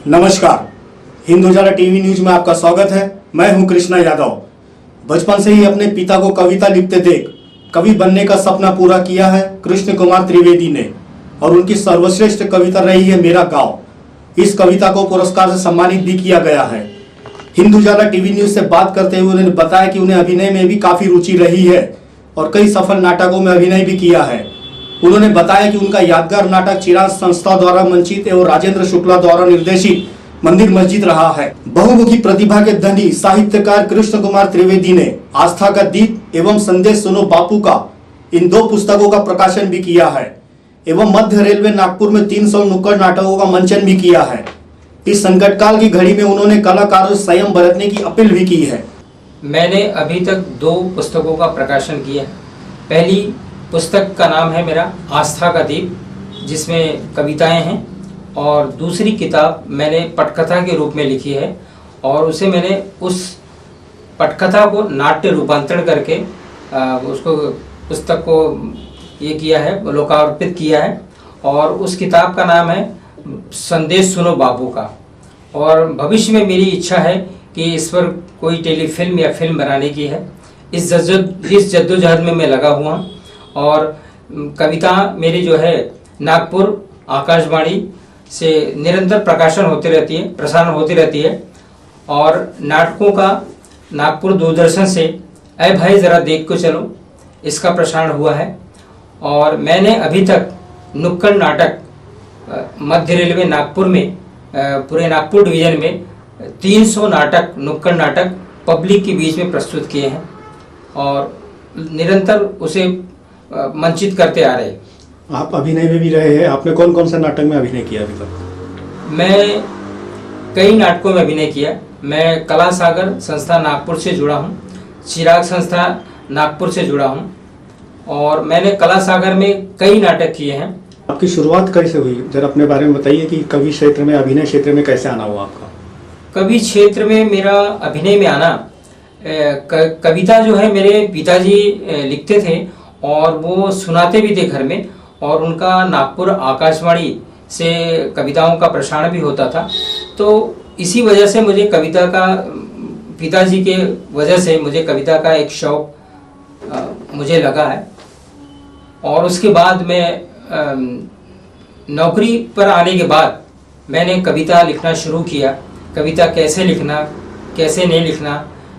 नमस्कार, हिंद उजाला TV news में आपका स्वागत है। मैं हूं कृष्णा यादव। बचपन से ही अपने पिता को कविता लिखते देख कवि बनने का सपना पूरा किया है कृष्ण कुमार त्रिवेदी ने, और उनकी सर्वश्रेष्ठ कविता रही है मेरा गांव। इस कविता को पुरस्कार से सम्मानित भी किया गया है। हिंद उजाला टीवी न्यूज से बात करते हुए उन्होंने बताया कि उन्हें अभिनय में भी काफी रुचि रही है और कई सफल नाटकों में अभिनय भी किया है। उन्होंने बताया कि उनका यादगार नाटक चिराग संस्था द्वारा मंचित एवं राजेंद्र शुक्ला द्वारा निर्देशित मंदिर मस्जिद रहा है। बहुमुखी प्रतिभा के धनी साहित्यकार कृष्ण कुमार त्रिवेदी ने आस्था का दीप एवं संदेश सुनो बापू का इन 2 पुस्तकों का प्रकाशन भी किया है एवं मध्य रेलवे नागपुर में 300 नुक्कड़ नाटकों का मंचन भी किया है। इस संकट काल की घड़ी में उन्होंने कलाकारों से संयम बरतने की अपील भी की है। मैंने अभी तक 2 पुस्तकों का प्रकाशन किया है। पहली पुस्तक का नाम है मेरा आस्था का दीप, जिसमें कविताएं हैं, और दूसरी किताब मैंने पटकथा के रूप में लिखी है और उसे मैंने उस पटकथा को नाट्य रूपांतरण करके उसको पुस्तक को ये किया है, लोकार्पित किया है। और उस किताब का नाम है संदेश सुनो बापू का। और भविष्य में मेरी इच्छा है कि इस पर कोई टेलीफिल्म या फिल्म बनाने की है। इस जद्दोजहद में मैं लगा हुआ हूँ। और कविता मेरी जो है नागपुर आकाशवाणी से निरंतर प्रकाशन होती रहती है, प्रसारण होती रहती है। और नाटकों का नागपुर दूरदर्शन से ऐ भाई ज़रा देख को चलो, इसका प्रसारण हुआ है। और मैंने अभी तक नुक्कड़ नाटक मध्य रेलवे नागपुर में पूरे नागपुर डिवीजन में 300 नाटक नुक्कड़ नाटक पब्लिक के बीच में प्रस्तुत किए हैं और निरंतर उसे मंचित करते आ रहे। आप अभिनय में भी रहे हैं, आपने कौन कौन सा नाटक में अभिनय किया अभी तक? मैं कई नाटकों में अभिनय किया। मैं कला सागर संस्था नागपुर से जुड़ा हूँ, चिराग संस्था नागपुर से जुड़ा हूँ, और मैंने कला सागर में कई नाटक किए हैं। आपकी शुरुआत कैसे हुई, जरा अपने बारे में बताइए कि कवि क्षेत्र में, अभिनय क्षेत्र में कैसे आना हुआ आपका? कवि क्षेत्र में मेरा अभिनय में आना, कविता जो है मेरे पिताजी लिखते थे और वो सुनाते भी थे घर में, और उनका नागपुर आकाशवाणी से कविताओं का प्रसारण भी होता था। तो इसी वजह से मुझे कविता का, पिताजी के वजह से मुझे कविता का एक शौक मुझे लगा है। और उसके बाद मैं नौकरी पर आने के बाद मैंने कविता लिखना शुरू किया। कविता कैसे लिखना, कैसे नहीं लिखना,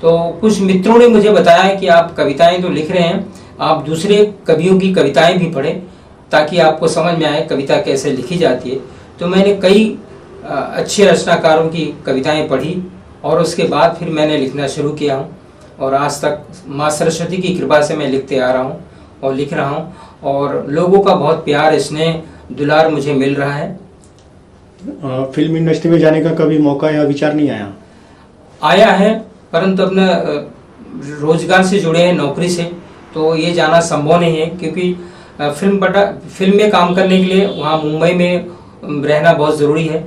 तो कुछ मित्रों ने मुझे बताया कि आप कविताएं तो लिख रहे हैं, आप दूसरे कवियों की कविताएं भी पढ़ें ताकि आपको समझ में आए कविता कैसे लिखी जाती है। तो मैंने कई अच्छे रचनाकारों की कविताएं पढ़ी और उसके बाद फिर मैंने लिखना शुरू किया हूँ। और आज तक माँ सरस्वती की कृपा से मैं लिखते आ रहा हूँ और लिख रहा हूँ, और लोगों का बहुत प्यार, स्नेह, दुलार मुझे मिल रहा है। फिल्म इंडस्ट्री में जाने का कभी मौका या विचार नहीं आया? आया है, परंतु अपना रोजगार से जुड़े हैं, नौकरी से, तो ये जाना संभव नहीं है, क्योंकि फिल्म में काम करने के लिए वहाँ मुंबई में रहना बहुत ज़रूरी है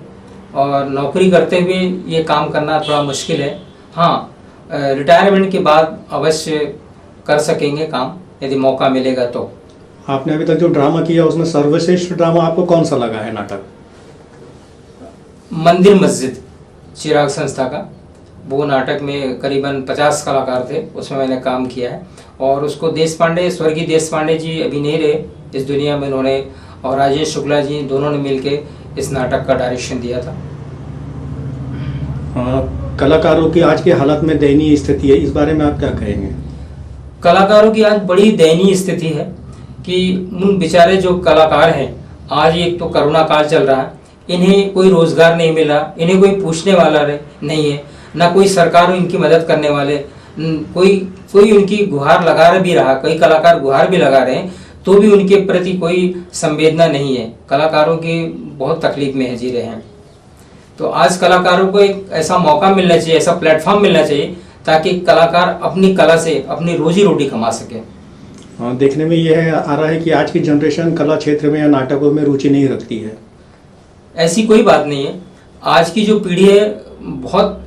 और नौकरी करते हुए ये काम करना थोड़ा मुश्किल है। हाँ, रिटायरमेंट के बाद अवश्य कर सकेंगे काम, यदि मौका मिलेगा तो। आपने अभी तक जो ड्रामा किया उसमें सर्वश्रेष्ठ ड्रामा आपको कौन सा लगा है नाटक? मंदिर मस्जिद, चिराग संस्था का। वो नाटक में करीबन 50 कलाकार थे, उसमें मैंने काम किया है। और उसको देश पांडे, स्वर्गीय देश पांडे जी अभी नहीं रहे इस दुनिया में, उन्होंने और राजेश शुक्ला जी दोनों ने मिलके इस नाटक का डायरेक्शन दिया था। कलाकारों की आज की हालत में दयनीय स्थिति है, इस बारे में आप क्या कहेंगे? कलाकारों की आज बड़ी दयनीय स्थिति है कि उन बेचारे जो कलाकार हैं, आज एक तो कोरोना काल चल रहा है, इन्हें कोई रोजगार नहीं मिला, इन्हें कोई पूछने वाला नहीं है, ना कोई सरकार इनकी मदद करने वाले, कोई उनकी गुहार लगा भी रहा, कई कलाकार गुहार भी लगा रहे हैं, तो भी उनके प्रति कोई संवेदना नहीं है। कलाकारों की बहुत तकलीफ में जी रहे हैं। तो आज कलाकारों को एक ऐसा मौका मिलना चाहिए, ऐसा प्लेटफॉर्म मिलना चाहिए ताकि कलाकार अपनी कला से अपनी रोजी रोटी कमा सके। हाँ, देखने में यह आ रहा है कि आज की जनरेशन कला क्षेत्र में या नाटकों में रुचि नहीं रखती है। ऐसी कोई बात नहीं है। आज की जो पीढ़ी है बहुत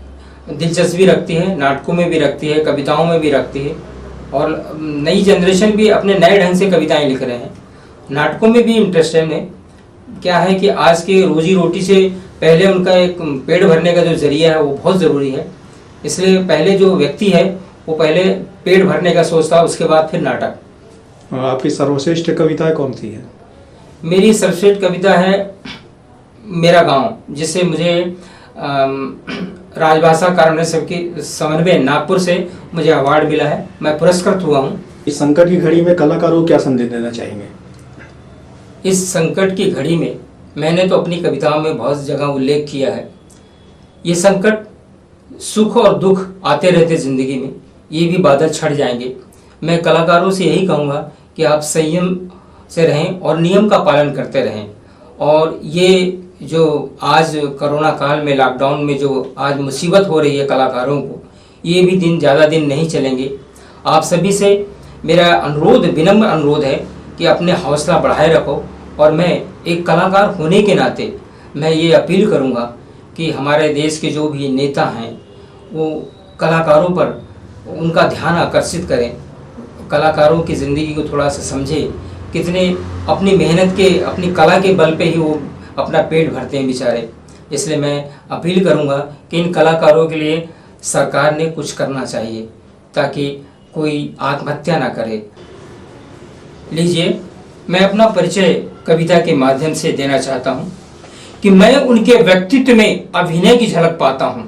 दिलचस्पी रखती है, नाटकों में भी रखती है, कविताओं में भी रखती है, और नई जनरेशन भी अपने नए ढंग से कविताएं लिख रहे हैं, नाटकों में भी इंटरेस्ट है। क्या है कि आज के रोजी रोटी से पहले उनका एक पेट भरने का जो जरिया है वो बहुत ज़रूरी है। इसलिए पहले जो व्यक्ति है वो पहले पेट भरने का सोचता है, उसके बाद फिर नाटक। आपकी सर्वश्रेष्ठ कविताएं कौन सी है? मेरी सर्वश्रेष्ठ कविता है मेरा गांव, जिससे मुझे राजभाषा कार्यान्वयन के समन्वय नागपुर से मुझे अवार्ड मिला है, मैं पुरस्कृत हुआ हूँ। इस संकट की घड़ी में कलाकारों को क्या संदेश देना चाहेंगे? इस संकट की घड़ी में मैंने तो अपनी कविताओं में बहुत जगह उल्लेख किया है, ये संकट सुख और दुख आते रहते ज़िंदगी में, ये भी बादल छट जाएंगे। मैं कलाकारों से यही कहूँगा कि आप संयम से रहें और नियम का पालन करते रहें। और ये जो आज कोरोना काल में लॉकडाउन में जो आज मुसीबत हो रही है कलाकारों को, ये भी दिन ज़्यादा दिन नहीं चलेंगे। आप सभी से मेरा अनुरोध, विनम्र अनुरोध है कि अपने हौसला बढ़ाए रखो। और मैं एक कलाकार होने के नाते मैं ये अपील करूँगा कि हमारे देश के जो भी नेता हैं वो कलाकारों पर उनका ध्यान आकर्षित करें, कलाकारों की ज़िंदगी को थोड़ा सा समझें, कितने अपनी मेहनत के, अपनी कला के बल पे ही वो अपना पेट भरते हैं बेचारे। इसलिए मैं अपील करूंगा कि इन कलाकारों के लिए सरकार ने कुछ करना चाहिए ताकि कोई आत्महत्या ना करे। लीजिए, मैं अपना परिचय कविता के माध्यम से देना चाहता हूं कि मैं उनके व्यक्तित्व में अभिनय की झलक पाता हूं,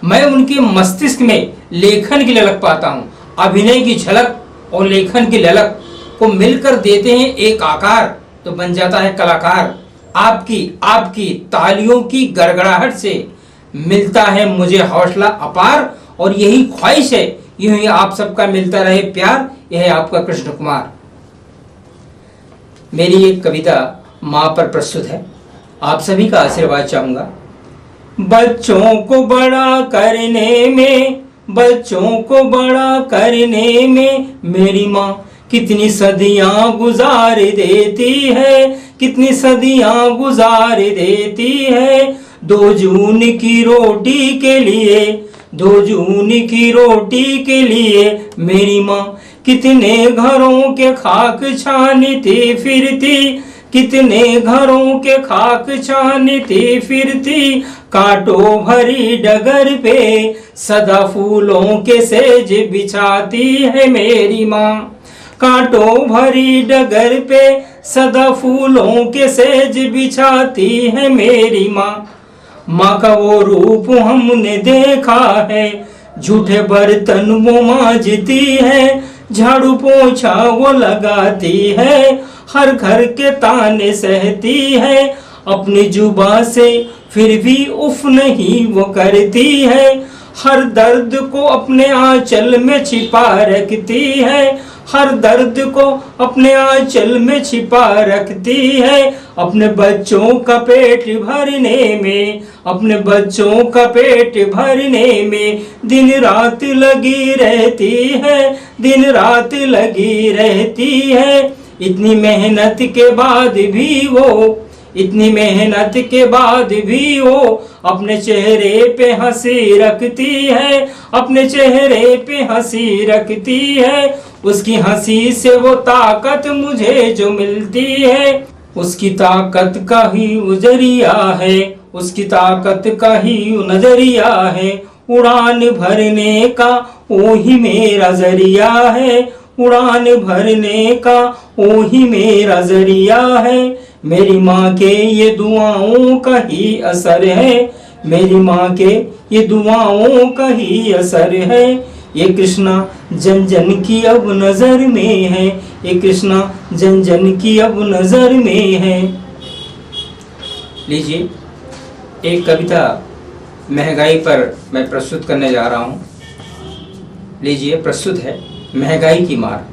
मैं उनके मस्तिष्क में लेखन की ललक पाता हूं। अभिनय की झलक और लेखन की ललक को मिलकर देते हैं एक आकार, तो बन जाता है कलाकार। आपकी तालियों की गड़गड़ाहट से मिलता है मुझे हौसला अपार, और यही ख्वाहिश है यूं ही आप सबका मिलता रहे प्यार। यह है आपका कृष्ण कुमार। मेरी एक कविता माँ पर प्रस्तुत है, आप सभी का आशीर्वाद चाहूंगा। बच्चों को बड़ा करने में, बच्चों को बड़ा करने में मेरी माँ कितनी सदियां गुजार देती है, कितनी सदियां गुजार देती है। 2 जून की रोटी के लिए, 2 जून की रोटी के लिए मेरी माँ कितने घरों के खाक छानती फिरती, कितने घरों के खाक छानती फिरती। कांटों भरी डगर पे सदा फूलों के सेज बिछाती है मेरी माँ, कांटों भरी डगर पे सदा फूलों के सेज बिछाती है मेरी माँ। माँ का वो रूप हमने देखा है, झूठे बर्तन वो मांजती है, झाड़ू पोछा वो लगाती है, हर घर के ताने सहती है। अपनी जुबान से फिर भी उफ नहीं वो करती है, हर दर्द को अपने आंचल में छिपा रखती है, हर दर्द को अपने आंचल में छिपा रखती है। अपने बच्चों का पेट भरने में, अपने बच्चों का पेट भरने में दिन रात लगी रहती है, दिन रात लगी रहती है। इतनी मेहनत के बाद भी वो, इतनी मेहनत के बाद भी वो अपने चेहरे पे हंसी रखती है, अपने चेहरे पे हंसी रखती है। उसकी हंसी से वो ताकत मुझे जो मिलती है, उसकी ताकत का ही नजरिया है, उसकी ताकत का ही नजरिया है। उड़ान भरने का वो ही मेरा जरिया है, उड़ान भरने का वो ही मेरा जरिया है। मेरी माँ के ये दुआओं का ही असर है, मेरी माँ के ये दुआओं का ही असर है। ये कृष्णा जन जन की अब नजर में है, ये कृष्णा जन जन की अब नजर में है। लीजिए, एक कविता महंगाई पर मैं प्रस्तुत करने जा रहा हूँ। लीजिए, प्रस्तुत है महंगाई की मार।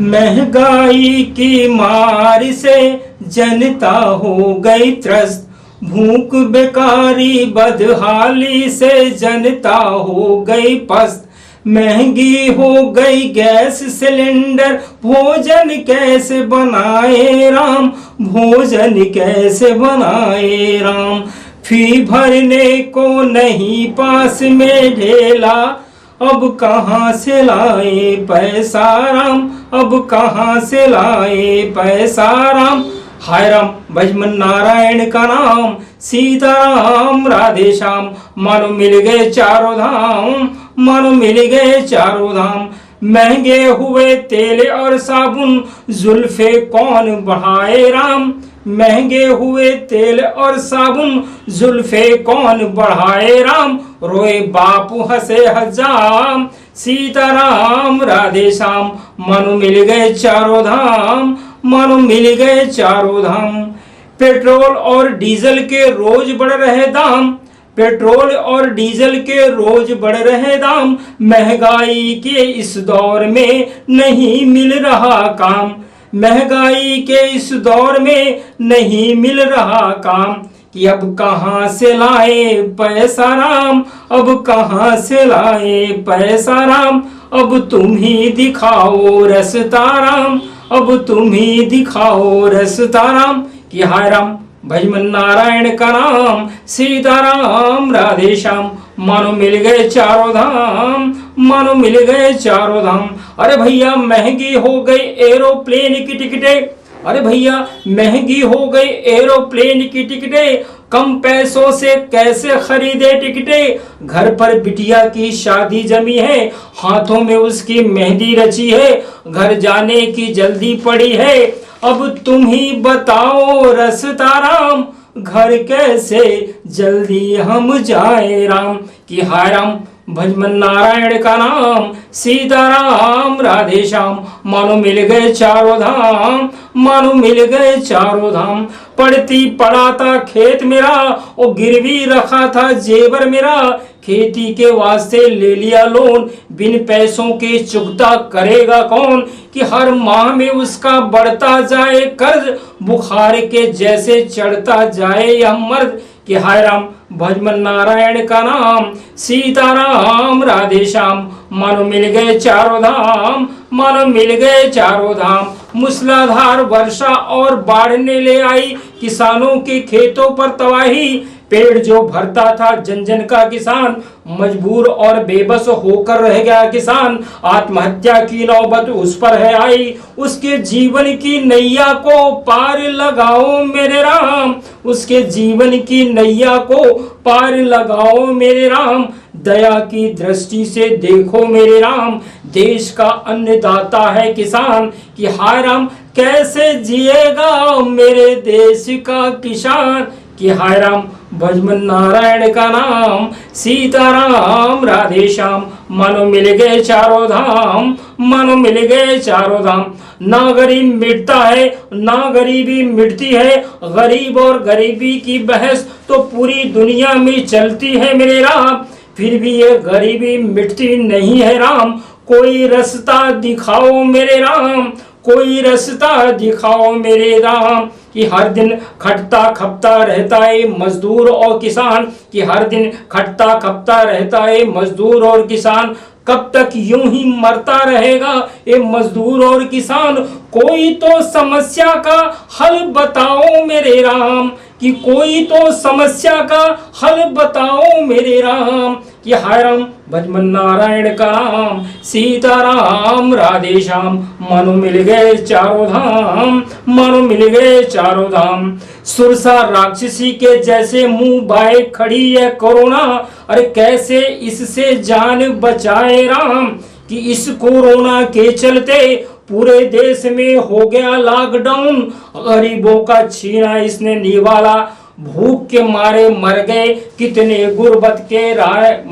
महंगाई की मार से जनता हो गई त्रस्त, भूख बेकारी बदहाली से जनता हो गई पस्त। महंगी हो गई गैस सिलेंडर, भोजन कैसे बनाए राम, भोजन कैसे बनाए राम। फी भरने को नहीं पास में ढेला, अब कहाँ से लाए पैसा राम, अब कहाँ से लाए पैसा राम। हाय राम भजमन नारायण का नाम, सीताराम राधे श्याम, मानो मिल गए चारों धाम, मानो मिल गए चारों धाम। महंगे हुए तेल और साबुन, जुल्फे कौन बढ़ाए राम, महंगे हुए तेल और साबुन, जुल्फे कौन बढ़ाए राम। रोए बापू हंसे हजाम, सीताराम राधे श्याम, मानो मिल गए चारों धाम, मानो मिल गए चारों धाम। पेट्रोल और डीजल के रोज बढ़ रहे दाम, पेट्रोल और डीजल के रोज बढ़ रहे दाम, महंगाई के इस दौर में नहीं मिल रहा काम, महंगाई के इस दौर में नहीं मिल रहा काम। कि अब कहां से लाए पैसा राम, अब कहां से लाए पैसा राम, अब तुम ही दिखाओ रास्ता राम, अब तुम ही दिखाओ रास्ता राम। कि हाय राम भजमन नारायण का नाम, सीताराम राधे श्याम, मानो मिल गए चारों धाम, मानो मिल गए चारों धाम। अरे भैया महंगी हो गई एरोप्लेन की टिकटें, अरे भैया महंगी हो गई एरोप्लेन की टिकटें, कम पैसों से कैसे खरीदे टिकटें। घर पर बिटिया की शादी जमी है, हाथों में उसकी मेहंदी रची है, घर जाने की जल्दी पड़ी है, अब तुम ही बताओ रास्ता राम, घर कैसे जल्दी हम जाए राम। कि हाय राम भजमन नारायण का नाम, सीताराम राधे श्याम, मानो मिल गए चारों धाम, मानो मिल गए चारों धाम। पढ़ती पढ़ाता खेत मेरा, ओ गिरवी रखा था जेवर मेरा, खेती के वास्ते ले लिया लोन, बिन पैसों के चुकता करेगा कौन। कि हर माह में उसका बढ़ता जाए कर्ज, बुखार के जैसे चढ़ता जाए यह मर्द। कि हाय राम भजमन नारायण का नाम, सीताराम राधे श्याम, मानो मिल गए चारों धाम, मानो मिल गए चारों धाम। मूसलाधार वर्षा और बाढ़ ने ले आई किसानों के खेतों पर तबाही, पेड़ जो भरता था जन जन का किसान, मजबूर और बेबस होकर रह गया किसान। आत्महत्या की नौबत उस पर है आई, उसके जीवन की नैया को पार लगाओ मेरे राम, उसके जीवन की नैया को पार लगाओ मेरे राम। दया की दृष्टि से देखो मेरे राम, देश का अन्नदाता है किसान। कि हाय राम कैसे जिएगा मेरे देश का किसान। कि हाय राम भजमन नारायण का नाम, सीताराम राधे श्याम, मानो मिल गए चारों धाम, मानो मिल गए चारों धाम। ना गरीब मिटता है ना गरीबी मिटती है, गरीब और गरीबी की बहस तो पूरी दुनिया में चलती है मेरे राम, फिर भी ये गरीबी मिटती नहीं है राम। कोई रास्ता दिखाओ मेरे राम, कोई रास्ता दिखाओ मेरे राम। कि हर दिन खटता खपता रहता है मजदूर और किसान, कि हर दिन खटता खपता रहता है मजदूर और किसान। कब तक यूं ही मरता रहेगा ये मजदूर और किसान। कोई तो समस्या का हल बताओ मेरे राम, कि कोई तो समस्या का हल बताओ मेरे राम। कि हाय राम भजमन नारायण का नाम, सीताराम राधे श्याम, मानो मिल गए चारों धाम, मानो मिल गए चारों धाम। सुरसा राक्षसी के जैसे मुंह बाए खड़ी है कोरोना, अरे कैसे इससे जान बचाए राम। कि इस कोरोना के चलते पूरे देश में हो गया लॉकडाउन, गरीबों का छीना इसने निवाला, भूख के मारे मर गए कितने गुर्बत के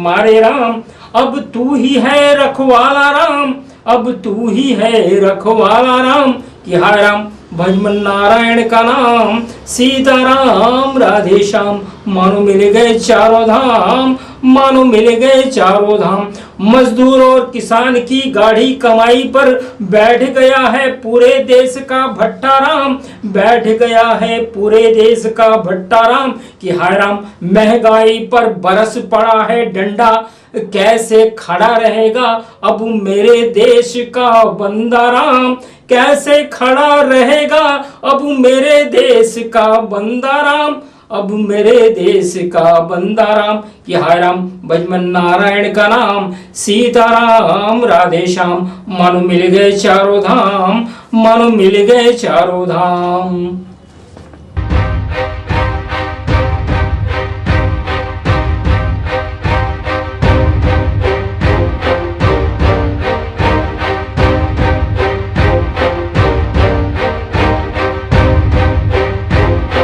मारे राम। अब तू ही है रखवाला राम, अब तू ही है रखवाला राम। कि हाय राम भजमन नारायण का नाम, सीताराम राधे श्याम, मानो मिल गए चारों धाम, मानो मिल गए चारों धाम। मजदूर और किसान की गाढ़ी कमाई पर बैठ गया है पूरे देश का भट्टा राम, बैठ गया है पूरे देश का भट्टा राम। कि हाय राम महंगाई पर बरस पड़ा है डंडा, कैसे खड़ा रहेगा अब मेरे देश का बंदा राम, कैसे खड़ा रहेगा अब मेरे देश का बंदा राम, अब मेरे देश का बंदा राम। कि हाय राम भजमन नारायण का नाम, सीताराम राधे श्याम, मानो मिल गए चारों धाम, मानो मिल गए चारों धाम।